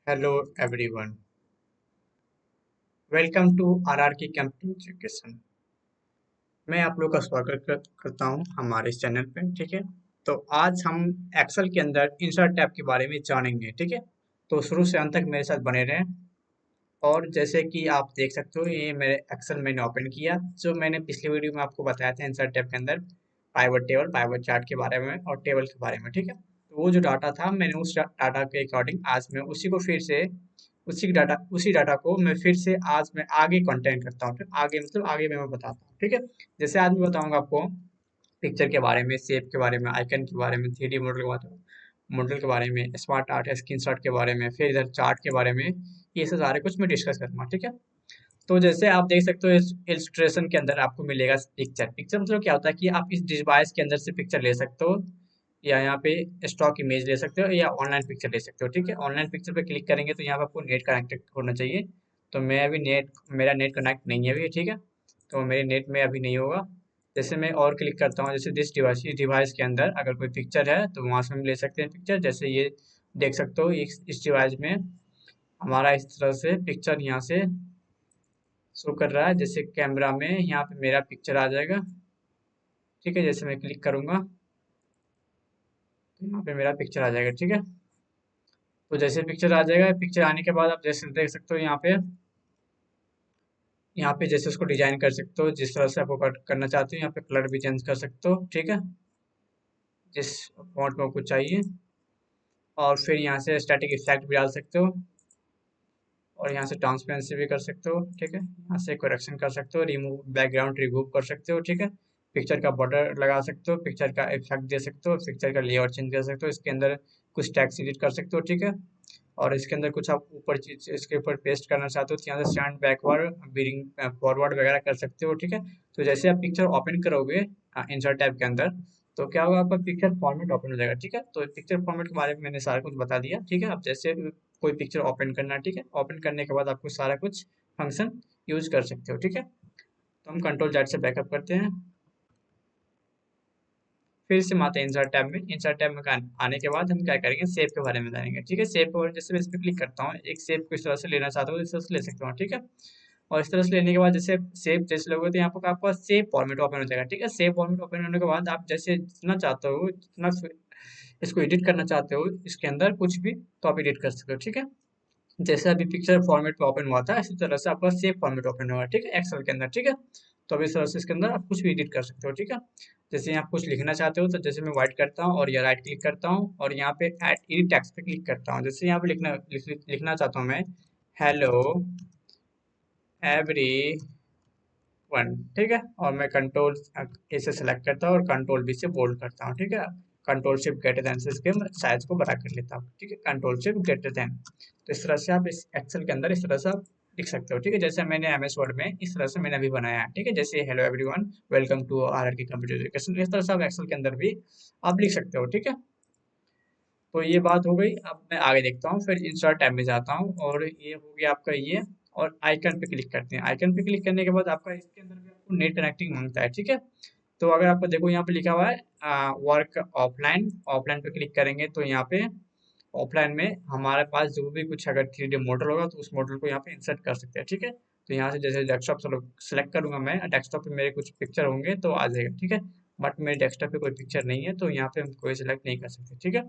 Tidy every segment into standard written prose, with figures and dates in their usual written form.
Hello everyone, welcome to RR की computer education. मैं आप लोग का स्वागत करता हूं हमारे इस चैनल पे। ठीक है, तो आज हम एक्सेल के अंदर इंसर्ट टैब के बारे में जानेंगे। ठीक है, तो शुरू से अंत तक मेरे साथ बने रहें। और जैसे कि आप देख सकते हो, ये मेरे एक्सेल मैंने ओपन किया। जो मैंने पिछले वीडियो में आपको बताया था इंसर्ट टैब के अंदर पाइवट टेबल, पाइवट चार्ट के बारे में और टेबल के बारे में। ठीक है, तो वो जो डाटा था, मैंने उस डाटा के अकॉर्डिंग आज मैं उसी को फिर से उसी डाटा को मैं फिर से आज मैं आगे कंटेंट करता हूँ। फिर आगे मतलब आगे मैं बताता हूँ। ठीक है, जैसे आज मैं बताऊंगा आपको पिक्चर के बारे में, शेप के बारे में, आइकन के बारे में, 3D मॉडल के बारे में, स्मार्ट आर्ट स्क्रीनशॉट के बारे में, फिर इधर चार्ट के बारे में। ये सब सारे कुछ मैं डिस्कस करूंगा। ठीक है, तो जैसे आप देख सकते हो इस इलस्ट्रेशन के अंदर आपको मिलेगा पिक्चर। पिक्चर मतलब क्या होता है कि आप इस डिवाइस के अंदर से पिक्चर ले सकते हो, या यहाँ पे स्टॉक इमेज ले सकते हो, या ऑनलाइन पिक्चर ले सकते हो। ठीक है, ऑनलाइन पिक्चर पे क्लिक करेंगे तो यहाँ पे आपको नेट कनेक्टेड होना चाहिए। तो मैं अभी मेरा नेट कनेक्ट नहीं है अभी। ठीक है, तो मेरे नेट में अभी नहीं होगा। जैसे मैं और क्लिक करता हूँ, जैसे इस डिवाइस के अंदर अगर कोई पिक्चर है तो वहाँ से हम ले सकते हैं पिक्चर। जैसे ये देख सकते हो, इस डिवाइस में हमारा इस तरह से पिक्चर यहाँ से शो कर रहा है। जैसे कैमरा में यहाँ पे मेरा पिक्चर आ जाएगा। ठीक है, जैसे मैं क्लिक करूंगा तो यहाँ पे मेरा पिक्चर आ जाएगा। ठीक है, तो जैसे पिक्चर आ जाएगा, पिक्चर आने के बाद आप जैसे देख सकते हो यहाँ पे जैसे उसको डिजाइन कर सकते हो जिस तरह से आपको कट करना चाहते हो। यहाँ पे कलर भी चेंज कर सकते हो। ठीक है, जिस फॉन्ट में आपको चाहिए। और फिर यहाँ से स्टैटिक इफेक्ट भी डाल सकते हो, और यहाँ से ट्रांसपेरेंसी भी कर सकते हो। ठीक है, यहाँ से करेक्शन कर सकते हो, रिमूव बैकग्राउंड रिमूव कर सकते हो। ठीक है, पिक्चर का बॉर्डर लगा सकते हो, पिक्चर का इफेक्ट दे सकते हो, पिक्चर का लेआउट चेंज कर सकते हो, इसके अंदर कुछ टेक्स्ट एडिट कर सकते हो। ठीक है, और इसके अंदर कुछ आप ऊपर चीज इसके ऊपर पेस्ट करना चाहते हो तो यहाँ से स्टैंड बैकवर्ड बिरिंग फॉरवर्ड वगैरह कर सकते हो। ठीक है, तो जैसे आप पिक्चर ओपन करोगे इंसर्ट टैब के अंदर, तो क्या होगा, आपका पिक्चर फॉर्मेट ओपन हो जाएगा। ठीक है, तो पिक्चर फॉर्मेट के बारे में मैंने सारा कुछ बता दिया। ठीक है, आप जैसे कोई पिक्चर ओपन करना है, ठीक है, ओपन करने के बाद आपको सारा कुछ फंक्शन यूज कर सकते हो। ठीक है, तो हम कंट्रोल जेड से बैकअप करते हैं। फिर से आते हैं इंसर्ट टैब में। इंसर्ट टैब में आने के बाद हम क्या करेंगे, सेव के बारे में जानेंगे। ठीक है, सेव के बारे में जैसे मैं इस पर क्लिक करता हूँ, एक सेव को इस तरह से लेना चाहता हूँ, इस तरह से ले सकता हूँ। ठीक है, और इस तरह से लेने के बाद जैसे सेव जैसे लोगे तो यहाँ पर आपका सेव फॉर्मेट ओपन हो जाएगा। ठीक है, सेव फॉर्मेट ओपन होने के बाद आप जैसे जितना चाहते हो, जितना इसको एडिट करना चाहते हो इसके अंदर कुछ भी, तो आप एडिट कर सकते हो। ठीक है, जैसे अभी पिक्चर फॉर्मेट पे ओपन हुआ था, इसी तरह से आपका सेव फॉर्मेट ओपन होगा। ठीक है, एक्सेल के अंदर। ठीक है, तो अभी इस तरह से इसके अंदर आप कुछ भी एडिट कर सकते हो। ठीक है, जैसे यहाँ आप कुछ लिखना चाहते हो तो जैसे मैं व्हाइट करता हूँ और यहाँ राइट क्लिक करता हूँ और यहाँ पे एड एडिट टेक्स्ट पे क्लिक करता हूँ। जैसे यहाँ पे लिखना चाहता हूँ मैं, हेलो एवरी वन। ठीक है, और मैं कंट्रोल ए से सेलेक्ट करता हूँ और कंट्रोल बी से बोल्ड करता हूँ। ठीक है, कंट्रोल शिफ्ट ग्रेटर देन से इसके साइज को बड़ा कर लेता हूँ। ठीक है, कंट्रोल शिफ्ट ग्रेटर देन। तो इस तरह से आप इस एक्सेल के अंदर इस तरह से आप लिख सकते हो। ठीक है, जैसे मैंने एमएस वर्ड में इस तरह से मैंने अभी बनाया है। ठीक है, जैसे hello everyone, welcome to RR की कंप्यूटर एजुकेशन, इस तरह से आप एक्सेल के अंदर भी आप लिख सकते हो। ठीक है, तो ये बात हो गई। अब मैं आगे देखता हूँ, फिर इंसर्ट टैब में जाता हूँ और ये हो गया आपका ये। और आइकन पे क्लिक करते हैं। आइकन पे क्लिक करने के बाद आपका इसके अंदर भी आपको नेट कनेक्टिंग मांगता है। ठीक है, तो अगर आपको देखो यहाँ पे लिखा हुआ है वर्क ऑफलाइन, ऑफलाइन पे क्लिक करेंगे तो यहाँ पे ऑफलाइन में हमारे पास जो भी कुछ अगर 3D मॉडल होगा तो उस मॉडल को यहाँ पे इंसर्ट कर सकते हैं। ठीक है, तो यहाँ से जैसे डेस्कटॉप सेलेक्ट करूंगा मैं, डेस्कटॉप पे मेरे कुछ पिक्चर होंगे तो आ जाएगा। ठीक है, बट मेरे डेस्कटॉप पे कोई पिक्चर नहीं है तो यहाँ पे हम कोई सिलेक्ट नहीं कर सकते। ठीक है,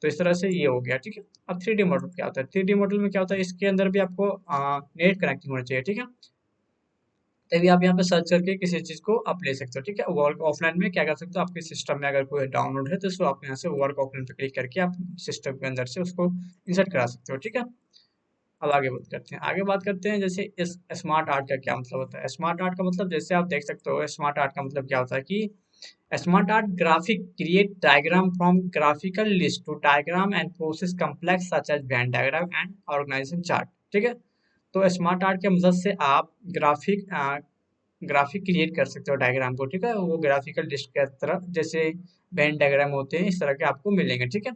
तो इस तरह से ये हो गया। ठीक है, अब 3D मॉडल क्या होता है, 3D मॉडल में क्या होता है, इसके अंदर भी आपको नेट कनेक्टिंग होना चाहिए। ठीक है, तभी आप यहाँ पे सर्च करके किसी चीज को आप ले सकते हो। ठीक है, वर्क ऑफलाइन में क्या कर सकते हो, आपके सिस्टम में अगर कोई डाउनलोड है तो उसको आप यहाँ से वर्क ऑफलाइन पे क्लिक करके आप सिस्टम के अंदर से उसको इंसर्ट करा सकते हो। ठीक है, अब आगे बात करते हैं। आगे बात करते हैं जैसे इस स्मार्ट आर्ट का क्या मतलब होता है। स्मार्ट आर्ट का मतलब जैसे आप देख सकते हो, स्मार्ट आर्ट का मतलब क्या होता है कि smart art graphic create diagram from graphical list to diagram and process complex such as Venn diagram and organization chart। ठीक है, तो स्मार्ट आर्ट के मदद से आप ग्राफिक क्रिएट कर सकते हो डायग्राम को। ठीक है, वो ग्राफिकल लिस्ट की तरह जैसे वेन डायग्राम होते हैं इस तरह के आपको मिलेंगे। ठीक है,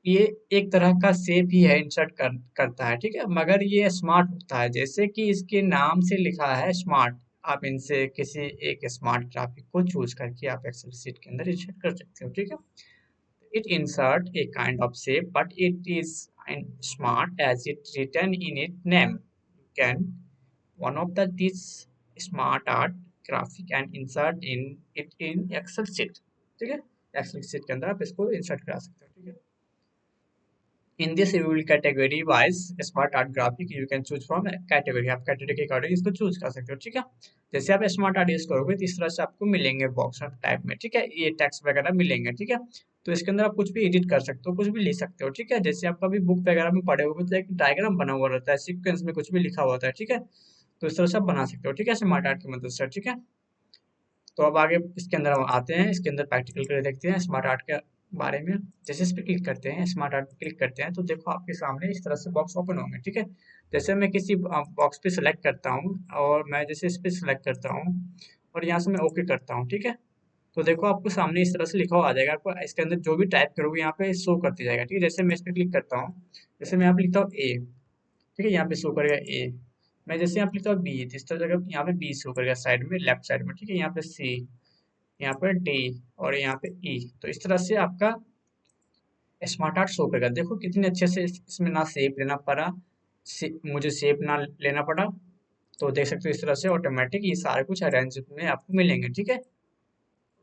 ये एक तरह का शेप ही है, करता है। ठीक है, मगर ये स्मार्ट होता है, जैसे कि इसके नाम से लिखा है स्मार्ट। आप इनसे किसी एक स्मार्ट ग्राफिक को चूज करके आप एक्सेल शीट के अंदर इंसर्ट कर सकते हो। ठीक है, it insert a kind of shape but it is and smart as it written in its name. You can one of this smart art graphic and insert in it in Excel sheet. ठीक है, Excel sheet के अंदर आप इसको insert करा सकते हो. ठीक है, in this you will category wise smart art graphic you can choose from category. आप category के अकॉर्डिंग इसको चूज कर सकते हो. ठीक है, जैसे आप स्मार्ट आर्ट यूज करोगे तो इस तरह से आपको मिलेंगे बॉक्स टाइप में. ठीक है, ये टेक्स्ट वगैरह मिलेंगे. ठीक है, तो इसके अंदर आप कुछ भी एडिट कर सकते हो, कुछ भी लिख सकते हो. ठीक है, जैसे आपका भी बुक वगैरह में पढ़े होगे तो एक डायग्राम बना हुआ रहता है, सीक्वेंस में कुछ भी लिखा हुआ होता है. ठीक है, तो इस तरह से आप बना सकते हो. ठीक है, स्मार्ट आर्ट की मदद से. ठीक है, तो अब आगे इसके अंदर हम आते हैं, इसके अंदर प्रैक्टिकल करके देखते हैं स्मार्ट आर्ट के बारे में. जैसे इस पर क्लिक करते हैं, स्मार्ट आर्ट पे क्लिक करते हैं तो देखो आपके सामने इस तरह से बॉक्स ओपन होंगे. ठीक है, जैसे मैं किसी बॉक्स पे सिलेक्ट करता हूँ और मैं जैसे इस पे सिलेक्ट करता हूँ और यहाँ से मैं ओके करता हूँ. ठीक है, तो देखो आपको सामने इस तरह से लिखा हुआ आ जाएगा. आपको इसके अंदर जो भी टाइप करोगे यहाँ पे शो करती जाएगा. ठीक है, जैसे मैं इस पर क्लिक करता हूँ, जैसे मैं यहाँ पे लिखता हूँ ए. ठीक है, यहाँ पे शो करेगा ए. मैं जैसे यहाँ पे लिखता हूँ बी तो इस तरह जगह यहाँ पे बी शो करेगा साइड में, लेफ्ट साइड में. ठीक है, यहाँ पे सी, यहाँ पर डी और यहाँ पे ई. तो इस तरह से आपका स्मार्ट आर्ट शो करेगा. देखो कितने अच्छे से इसमें ना शेप लेना पड़ा, मुझे शेप ना लेना पड़ा. तो देख सकते हो इस तरह से ऑटोमेटिक ये सारे कुछ अरेंज में आपको मिलेंगे. ठीक है,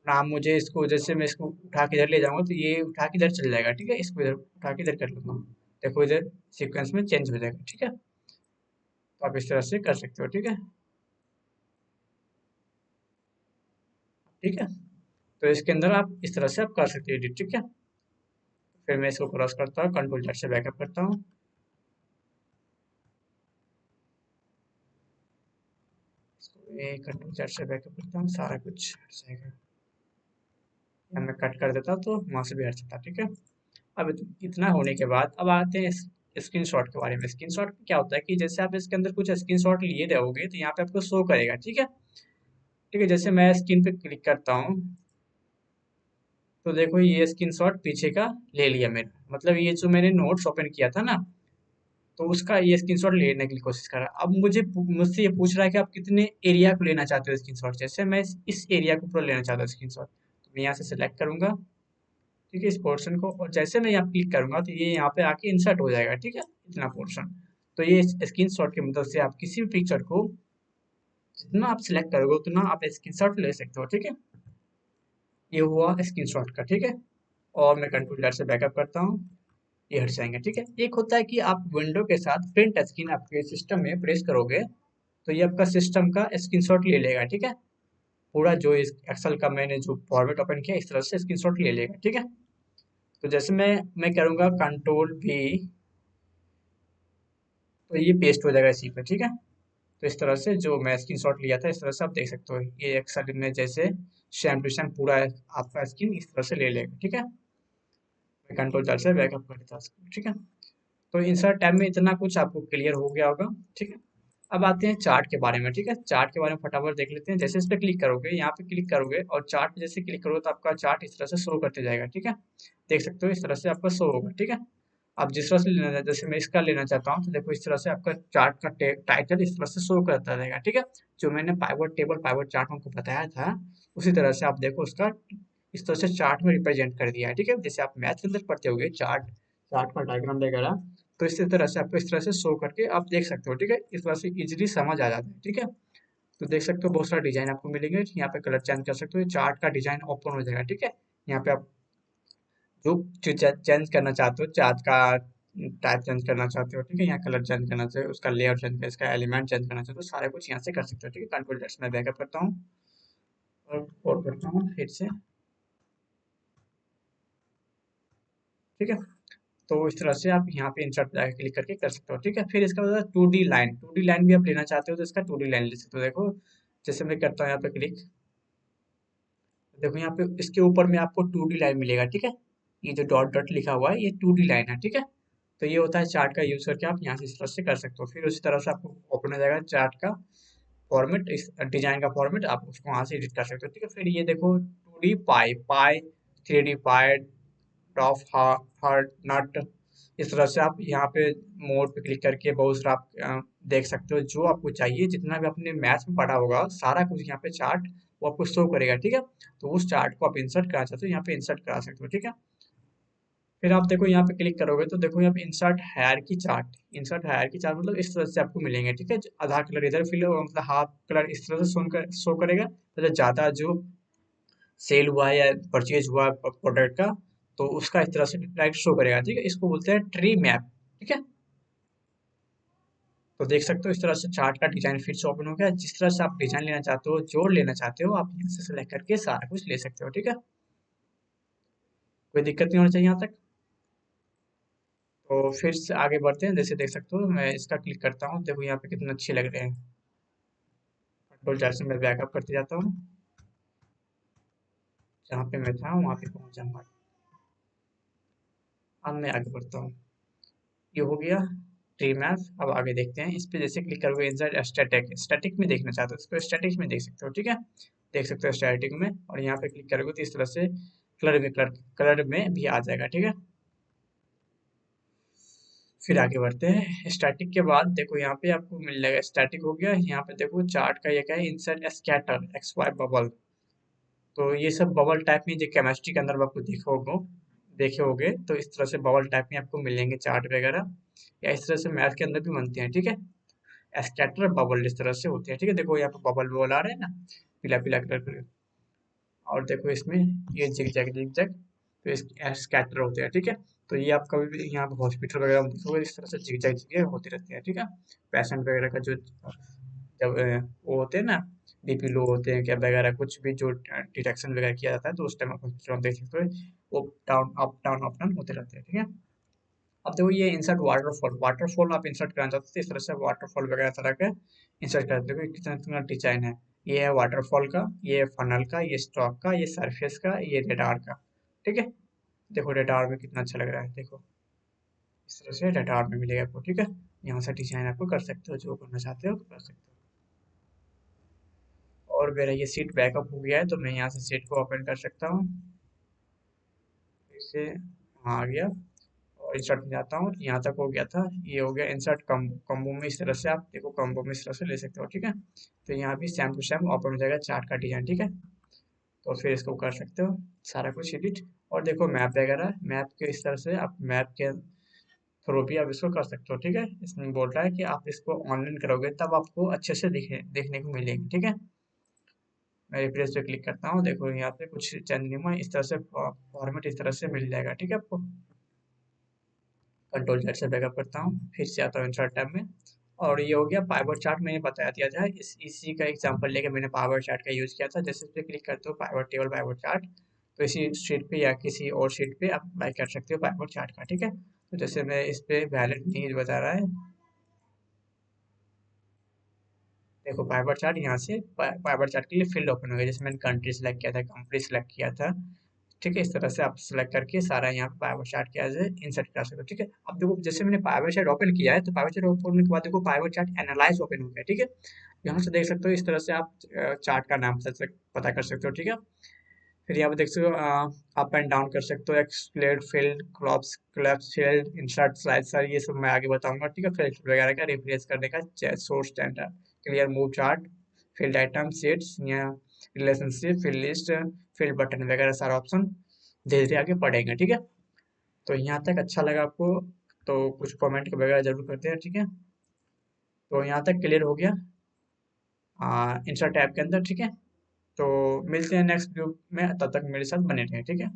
ना मुझे इसको जैसे मैं इसको उठा के इधर ले जाऊंगा तो ये उठा के इधर चल जाएगा. ठीक है, इसको इधर उठा के इधर कर लूंगा, देखो इधर सीक्वेंस में चेंज हो जाएगा. ठीक है, तो आप इस तरह से कर सकते हो. ठीक है, ठीक है, तो इसके अंदर आप इस तरह से आप कर सकते हो एडिट. ठीक है, फिर मैं इसको क्रॉस करता हूँ, कंट्रोल जेड से बैकअप करता हूँ. ये कंट्रोल जेड से बैकअप करता हूँ, सारा कुछ हट जाएगा. या मैं कट कर देता तो वहां से भी हट सकता. ठीक है, अब इतना होने के बाद अब आते हैं स्क्रीनशॉट के बारे में. स्क्रीनशॉट क्या होता है कि जैसे आप इसके अंदर कुछ स्क्रीनशॉट लिए रहोगे तो यहाँ पे आपको शो करेगा. ठीक है, ठीक है, जैसे मैं स्क्रीन पे क्लिक करता हूँ तो देखो ये स्क्रीनशॉट पीछे का ले लिया मेरा, मतलब ये जो मैंने नोट्स ओपन किया था ना तो उसका ये स्क्रीनशॉट लेने की कोशिश कर रहा है. अब मुझसे ये पूछ रहा है कि आप कितने एरिया को लेना चाहते हो स्क्रीनशॉट. जैसे मैं इस एरिया को पूरा लेना चाहता हूँ स्क्रीनशॉट, तो मैं यहाँ से सिलेक्ट करूंगा. ठीक है, इस पोर्शन को, और जैसे मैं यहाँ क्लिक करूंगा तो ये यहाँ पे आके इंसर्ट हो जाएगा. ठीक है, इतना पोर्शन. तो ये स्क्रीनशॉट की मदद से आप किसी भी पिक्चर को जितना आप सिलेक्ट करोगे उतना आप स्क्रीनशॉट ले सकते हो. ठीक है, ये हुआ स्क्रीनशॉट का. ठीक है, और मैं कंट्रोल जेड से बैकअप करता हूँ, ये हट जाएंगे. ठीक है, एक होता है कि आप विंडो के साथ प्रिंट स्क्रीन आपके सिस्टम में प्रेस करोगे तो ये आपका सिस्टम का स्क्रीनशॉट ले लेगा. ठीक है, पूरा जो इस एक्सेल का मैंने जो फॉर्मेट ओपन किया इस तरह से स्क्रीनशॉट ले लेगा. ठीक है, तो जैसे मैं करूँगा कंट्रोल भी तो ये पेस्ट हो जाएगा इसी पे. ठीक है, तो इस तरह से जो मैं स्क्रीनशॉट लिया था इस तरह से आप देख सकते हो ये एक्सेल में जैसे सेम टू सेम पूरा आपका स्क्रीन इस तरह से ले लेगा. ठीक है, मैं कंट्रोल जेड से बैकअप कर देता हूँ. ठीक है, तो इंसर्ट टैब में इतना कुछ आपको क्लियर हो गया होगा. ठीक है, अब आते हैं चार्ट के बारे में. ठीक है, चार्ट के बारे में फटाफट देख लेते हैं. जैसे इस पे क्लिक करोगे, यहाँ पे क्लिक करोगे और चार्ट पे जैसे क्लिक करोगे तो आपका चार्ट इस तरह से शो करते जाएगा. ठीक है, देख सकते हो इस तरह से आपका शो होगा. ठीक है, आप जिस तरह से लेना चाहते, जैसे मैं इसका लेना चाहता हूँ तो देखो इस तरह से आपका चार्ट का टाइटल इस तरह से शो करता रहेगा. ठीक है, जो मैंने पाइवट टेबल पाइवट चार्ट आपको बताया था उसी तरह से आप देखो उसका इस तरह से चार्ट में रिप्रेजेंट कर दिया है. ठीक है, जैसे आप मैथ के अंदर पढ़ते होगे चार्ट, चार्ट का डायग्राम वगैरह, तो इसी तरह से आपको इस तरह से शो करके आप देख सकते हो. ठीक है, इस तरह से इजीली समझ आ जाता है. ठीक है, तो देख सकते हो बहुत सारा डिजाइन आपको मिलेंगे. यहाँ पे कलर चेंज कर सकते हो, चार्ट का डिजाइन ओपन हो जाएगा. ठीक है, यहाँ पे आप जो चेंज करना चाहते हो, चार्ट का टाइप चेंज करना चाहते हो. ठीक है, यहाँ कलर चेंज करना चाहिए, उसका लेआउट चेंज कर, इसका एलिमेंट चेंज करना चाहते हो, सारे कुछ यहाँ से कर सकते हो. ठीक है, कंट्रोल जेड में बैकअप करता हूँ और करता हूँ फिर से. ठीक है, तो इस तरह से आप यहाँ पे इंसर्ट पे जाकर क्लिक करके कर सकते हो. ठीक है, फिर इसका बाद 2D लाइन, 2D लाइन भी आप लेना चाहते हो तो इसका 2D लाइन ले सकते हो. देखो जैसे मैं करता हूँ यहाँ पे क्लिक, देखो यहाँ पे इसके ऊपर में आपको 2D लाइन मिलेगा. ठीक है, ये जो डॉट डॉट लिखा हुआ है ये 2D लाइन है. ठीक है, तो ये होता है चार्ट का यूज करके आप यहाँ से इस तरह से कर सकते हो. फिर उसी तरह से आपको ओपन हो जाएगा चार्ट का फॉर्मेट, इस डिजाइन का फॉर्मेट, आप उसको वहाँ से एडिट कर सकते हो. ठीक है, फिर ये देखो 2D पाई पाई, 3D पाई, टॉप हार्ट नट, इस तरह से आप यहाँ पे मोड पे क्लिक करके बहुत सारा आप देख सकते हो जो आपको चाहिए, जितना भी आपने मैथ्स में पढ़ा होगा सारा कुछ यहाँ पे चार्ट वो आपको शो करेगा. ठीक है, तो उस चार्ट को आप इंसर्ट करा चाहते हो यहाँ पे इंसर्ट करा सकते हो. ठीक है, फिर आप देखो यहाँ पे क्लिक करोगे तो देखो यहाँ पे insert hierarchy chart. Insert hierarchy chart मतलब इस तरह से आपको मिलेंगे, ठीक है। आधा कलर इधर फिल होगा, मतलब हाफ कलर इस तरह से शो करेगा, मतलब ज्यादा जो सेल हुआ है या परचेज हुआ प्रोडक्ट का, तो उसका इस तरह से डायरेक्ट शो करेगा, ठीक है। इसको बोलते हैं ट्री मैप, ठीक है। तो देख सकते हो इस तरह से चार्ट का डिजाइन फिर से ओपन हो गया। जिस तरह से आप डिजाइन लेना चाहते हो, जोड़ लेना चाहते हो, आप यहाँ से सेलेक्ट करके सारा कुछ ले सकते हो, ठीक है। कोई दिक्कत नहीं होनी चाहिए यहाँ तक। तो फिर से आगे बढ़ते हैं। जैसे देख सकते हो मैं इसका क्लिक करता हूँ, देखो यहाँ पे कितने अच्छे लग रहे हैं। कंट्रोल चार्ट से मैं बैकअप करते जाता हूँ, जहाँ पे मैं था वहाँ पे पहुँच जाऊँगा। अब मैं आगे बढ़ता हूँ। ये हो गया ट्री मैप। अब आगे देखते हैं। इस पे जैसे क्लिक करोगे इंसर्ट स्टैटिक, स्टैटिक में देखना चाहते हो इसको स्टैटिक में देख सकते हो, ठीक है। देख सकते हो स्टैटिक में, और यहाँ पे क्लिक करोगे तो इस तरह से कलर में भी आ जाएगा, ठीक है। फिर आगे बढ़ते हैं। स्टैटिक के बाद देखो यहाँ पे आपको मिल जाएगा, स्टैटिक हो गया। यहाँ पे देखो चार्ट का ये क्या है, insert scatter X Y bubble. तो ये सब बबल टाइप में जो केमिस्ट्री के अंदर आपको देखे होगे, तो इस तरह से बबल टाइप में आपको मिलेंगे चार्ट वगैरह, या इस तरह से मैथ के अंदर भी बनते हैं, ठीक है। स्कैटर बबल इस तरह से होते हैं, ठीक है। देखो यहाँ पे बबल बबल आ रहे हैं ना, पीला पीला कलर। और देखो इसमें ये जिग जैग जिग जैग, तो इस स्कैटर होते हैं, ठीक है। तो ये आप कभी भी यहाँ पे हॉस्पिटल वगैरह में देखोगे इस तरह से जिग जैग जिग होती रहती है, ठीक है। पेशेंट वगैरह का जो जब वो होते हैं ना, बीपी लो होते हैं क्या वगैरह, कुछ भी जो डिटेक्शन वगैरह किया जाता है, तो उस टाइम आप हॉस्पिटल में देख सकते हो वो अप डाउन होते रहते हैं, ठीक है। अब देखो ये इंसर्ट वाटरफॉल, वाटरफॉल आप इंसर्ट करना चाहते हो, इस तरह से वाटरफॉल वगैरह तरह के इंसर्ट कर देखो कितना कितना डिजाइन है। ये है वाटरफॉल का, ये फनल का, ये स्टॉक का, ये सरफेस का, ये रेडार का, ठीक है। देखो रेडार में कितना अच्छा लग रहा है, देखो इस तरह से रेडार में मिलेगा आपको, ठीक है। यहाँ से डिजाइन आपको कर सकते हो, जो करना चाहते हो कर सकते हो। और मेरा ये सीट बैकअप हो गया है, तो मैं यहाँ से सीट को ओपन कर सकता हूँ। इसे वहाँ आ गया, और इंसर्ट में जाता हूँ, यहाँ तक हो गया था। ये हो गया इंसर्ट कम्बो में, इस तरह से आप देखो कम्बो में इस तरह से ले सकते हो, ठीक है। तो यहाँ भी सेम टू सेम ओपन हो जाएगा चार्ट का डिजाइन, ठीक है। तो फिर इसको कर सकते हो सारा कुछ एडिट। और देखो मैप वगैरह, मैप के इस तरह से आप मैप के थ्रू भी आप इसको कर सकते हो, ठीक है। इसमें बोल रहा है कि आप इसको ऑनलाइन करोगे तब आपको अच्छे से देखने को मिलेगी, ठीक है। मैं रिप्लेस पे क्लिक करता हूँ, देखो यहाँ पे कुछ चेंज नहीं हुआ, इस तरह से फॉर्मेट इस तरह से मिल जाएगा, ठीक है आपको। कंट्रोल जेड से बैकअप करता हूँ, फिर से आता हूँ इंसर्ट टैब में। और ये हो गया पाइवर चार्ट, मैंने बताया दिया जाए इसी का एग्जांपल लेके मैंने पाइवर चार्ट का यूज़ किया था। जैसे इस पे क्लिक करते हो पाइवर टेबल पाइवर चार्ट, तो इसी शीट पे या किसी और शीट पे आप अप्लाई कर सकते हो पाइवर चार्ट का, ठीक है। तो जैसे मैं इस पे वैलिड नहीं बता रहा है, देखो पाइवर चार्ट यहाँ से पाइवर चार्ट के लिए फील्ड ओपन हो गया। जैसे मैंने कंट्री सेलेक्ट किया था, कंट्री सेलेक्ट किया था, ठीक है। इस तरह से आप सेलेक्ट करके सारा यहाँ पे पावर चार्ट के एज इंसर्ट कर सकते हो, ठीक है। अब देखो जैसे मैंने पावर चार्ट ओपन किया है, तो पावर चार्ट ओपन होने के बाद देखो पावर चार्ट एनालाइज ओपन हो गया, ठीक है। यहाँ से देख सकते हो इस तरह से आप चार्ट का नाम पता कर सकते हो, ठीक है। फिर यहाँ पे देख सकते हो अप एंड डाउन कर सकते हो, expand field crops collapse field insert slide, sir ये सब मैं आगे बताऊंगा, ठीक है। फील्ड वगैरह का रिप्लेस करने का source standard clear move chart field item sets या relationship field list field button वगैरह सारा ऑप्शन धीरे धीरे आगे पढ़ेंगे, ठीक है। तो यहाँ तक अच्छा लगा आपको, तो कुछ कमेंट वगैरह जरूर करते हैं, ठीक है। तो यहाँ तक क्लियर हो गया इंसर्ट टैब के अंदर, ठीक है। तो मिलते हैं नेक्स्ट वीडियो में, तब तक मेरे साथ बने रहें, ठीक है।